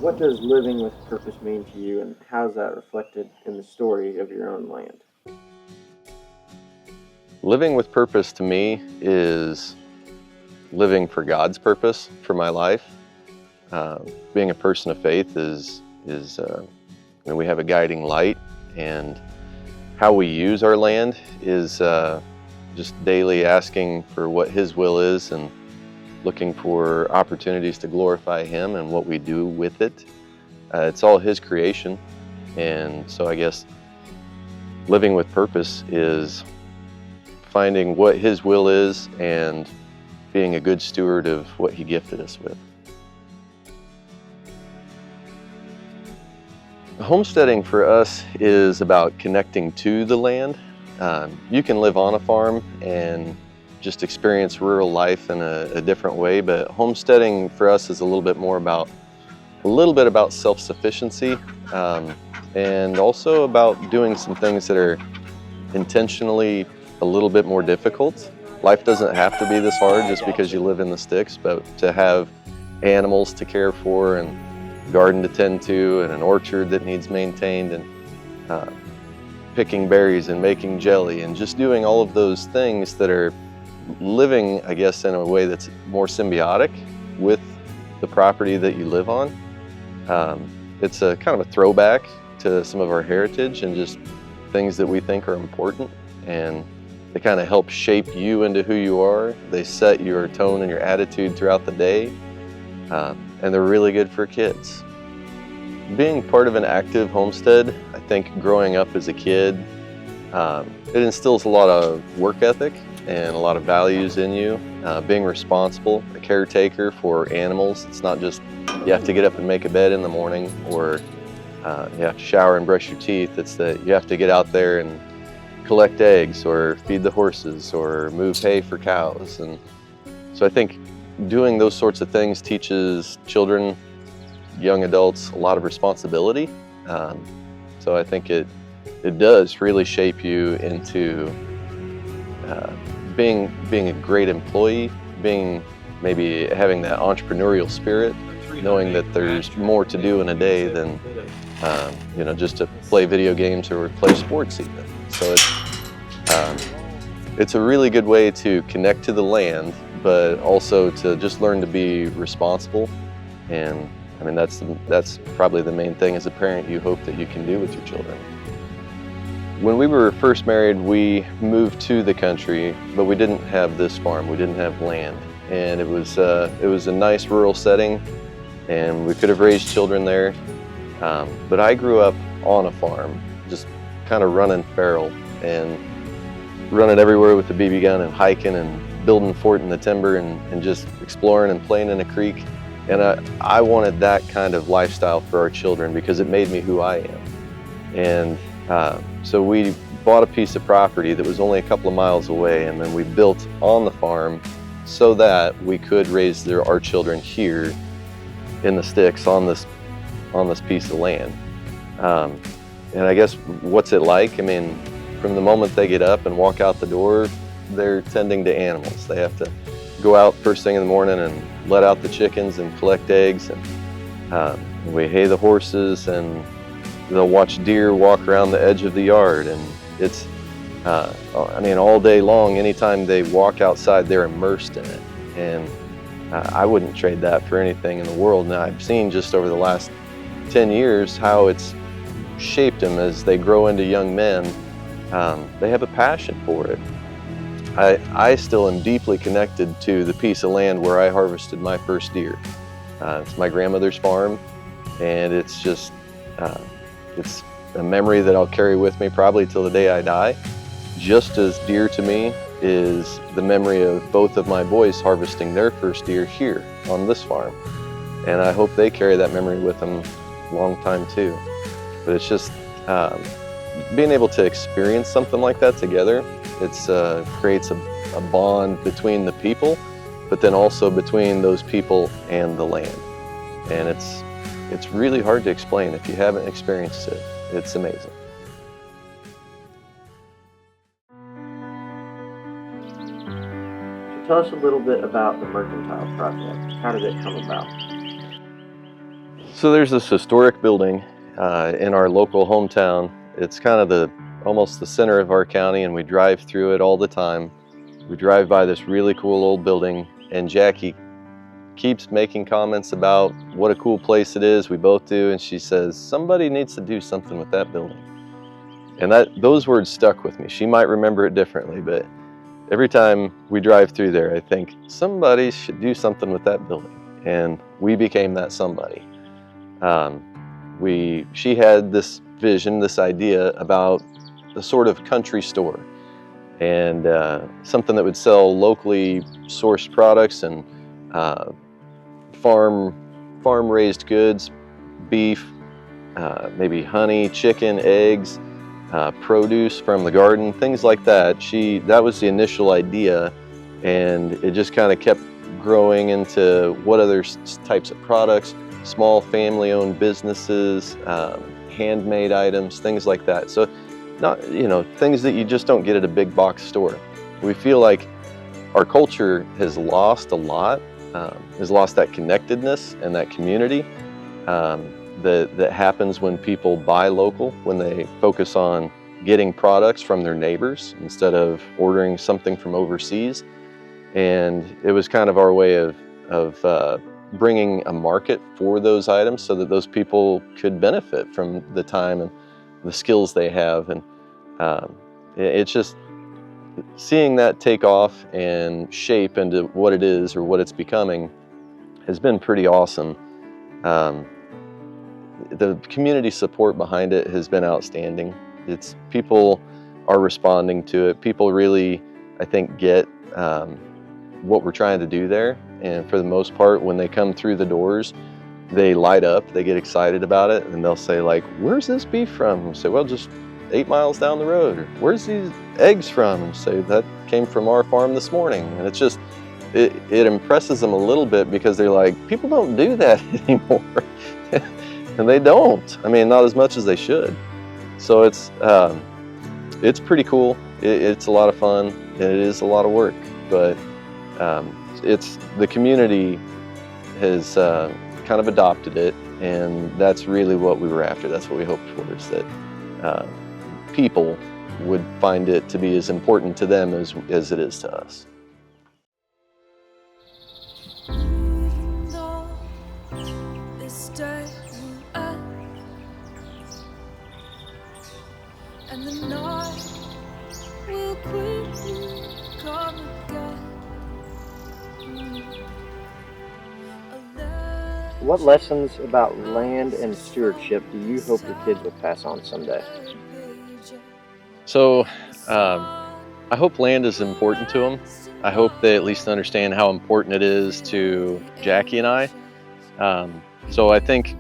What does living with purpose mean to you, and how is that reflected in the story of your own land? Living with purpose to me is living for God's purpose for my life. Being a person of faith we have a guiding light, and how we use our land is just daily asking for what His will is and looking for opportunities to glorify Him and what we do with it. It's all His creation, and so I guess living with purpose is finding what His will is and being a good steward of what He gifted us with. Homesteading for us is about connecting to the land. You can live on a farm and just experience rural life in a different way, but homesteading for us is a little bit about self-sufficiency, and also about doing some things that are intentionally a little bit more difficult. Life doesn't have to be this hard just because you live in the sticks, but to have animals to care for and garden to tend to and an orchard that needs maintained, and picking berries and making jelly and just doing all of those things that are living, I guess, in a way that's more symbiotic with the property that you live on. It's a kind of a throwback to some of our heritage and just things that we think are important, and they kind of help shape you into who you are. They set your tone and your attitude throughout the day, and they're really good for kids. Being part of an active homestead, I think growing up as a kid, it instills a lot of work ethic and a lot of values in you. Being responsible, a caretaker for animals. It's not just you have to get up and make a bed in the morning, or you have to shower and brush your teeth. It's that you have to get out there and collect eggs or feed the horses or move hay for cows. And so I think doing those sorts of things teaches children, young adults, a lot of responsibility. So I think it does really shape you into being a great employee, being maybe having that entrepreneurial spirit, knowing that there's more to do in a day than just to play video games or play sports even. So it's a really good way to connect to the land, but also to just learn to be responsible. And I mean, that's probably the main thing as a parent you hope that you can do with your children. When we were first married, we moved to the country, but we didn't have this farm. We didn't have land, and it was a nice rural setting, and we could have raised children there. But I grew up on a farm, just kind of running feral and running everywhere with the BB gun and hiking and building a fort in the timber and just exploring and playing in a creek. And I wanted that kind of lifestyle for our children because it made me who I am. And so we bought a piece of property that was only a couple of miles away, and then we built on the farm so that we could raise our children here in the sticks on this piece of land. And I guess what's it like? I mean, from the moment they get up and walk out the door, they're tending to animals. They have to go out first thing in the morning and let out the chickens and collect eggs, and we hay the horses, and they'll watch deer walk around the edge of the yard. And it's all day long, anytime they walk outside, they're immersed in it. And I wouldn't trade that for anything in the world. Now, I've seen just over the last 10 years how it's shaped them as they grow into young men. They have a passion for it. I still am deeply connected to the piece of land where I harvested my first deer. It's my grandmother's farm, and it's just it's a memory that I'll carry with me probably till the day I die. Just as dear to me is the memory of both of my boys harvesting their first deer here on this farm, and I hope they carry that memory with them a long time too. But it's just being able to experience something like that together. It's creates a bond between the people, but then also between those people and the land. And it's really hard to explain if you haven't experienced it. It's amazing. So tell us a little bit about the Mercantile project. How did it come about? So there's this historic building in our local hometown. It's kind of almost the center of our county, and we drive through it all the time. We drive by this really cool old building, and Jackie keeps making comments about what a cool place it is. We both do, and she says, somebody needs to do something with that building. And those words stuck with me. She might remember it differently, but every time we drive through there, I think somebody should do something with that building. And we became that somebody. She had this vision, this idea about a sort of country store, and something that would sell locally sourced products and farm-raised goods, beef, maybe honey, chicken, eggs, produce from the garden, things like that. That was the initial idea, and it just kind of kept growing into what other types of products, small family-owned businesses, handmade items, things like that. So not, things that you just don't get at a big box store. We feel like our culture has lost a lot, has lost that connectedness and that community that happens when people buy local, when they focus on getting products from their neighbors instead of ordering something from overseas. And it was kind of our way of bringing a market for those items so that those people could benefit from the time and the skills they have. And it's just seeing that take off and shape into what it is or what it's becoming has been pretty awesome. The community support behind it has been outstanding. People are responding to it. People really, I think, get what we're trying to do there. And for the most part, when they come through the doors, they light up, they get excited about it, and they'll say, like, where's this beef from? And say, well, just 8 miles down the road. Or, where's these eggs from? And say, that came from our farm this morning. And it's just, it impresses them a little bit, because they're like, people don't do that anymore. And they don't. I mean, not as much as they should. So it's pretty cool. It's a lot of fun, and it is a lot of work, but the community has kind of adopted it, and that's really what we were after. That's what we hoped for, is that people would find it to be as important to them as it is to us. And the night will quickly come again. What lessons about land and stewardship do you hope your kids will pass on someday? So I hope land is important to them. I hope they at least understand how important it is to Jackie and I. So I think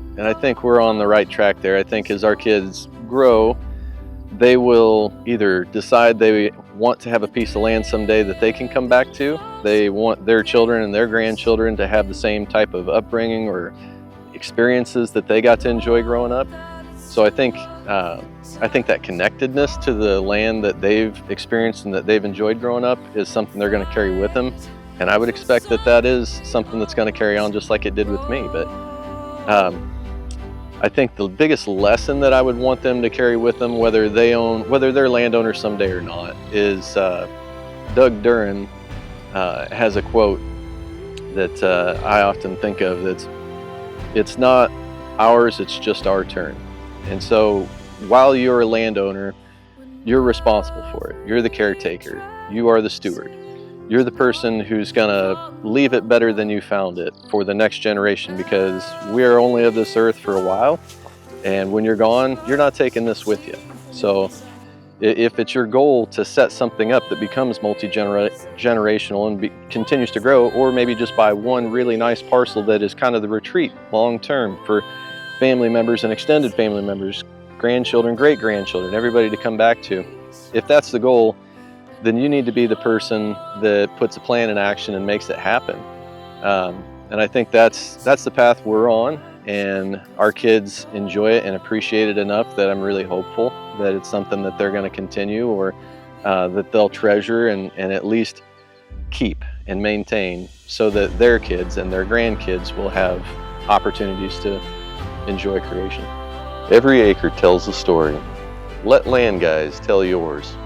we're on the right track there. I think as our kids grow, they will either decide they want to have a piece of land someday that they can come back to. They want their children and their grandchildren to have the same type of upbringing or experiences that they got to enjoy growing up. So I think that connectedness to the land that they've experienced and that they've enjoyed growing up is something they're going to carry with them. And I would expect that is something that's going to carry on just like it did with me. But I think the biggest lesson that I would want them to carry with them, whether they're landowners someday or not, is Doug Duran has a quote that I often think of. It's not ours, it's just our turn. And so while you're a landowner, you're responsible for it. You're the caretaker. You are the steward. You're the person who's gonna leave it better than you found it for the next generation, because we are only of this earth for a while, and when you're gone, you're not taking this with you. So if it's your goal to set something up that becomes multi-generational and continues to grow, or maybe just buy one really nice parcel that is kind of the retreat long-term for family members and extended family members, grandchildren, great-grandchildren, everybody to come back to, if that's the goal, then you need to be the person that puts a plan in action and makes it happen. And I think that's the path we're on, and our kids enjoy it and appreciate it enough that I'm really hopeful that it's something that they're going to continue, or that they'll treasure and at least keep and maintain, so that their kids and their grandkids will have opportunities to enjoy creation. Every acre tells a story. Let LandGuys tell yours.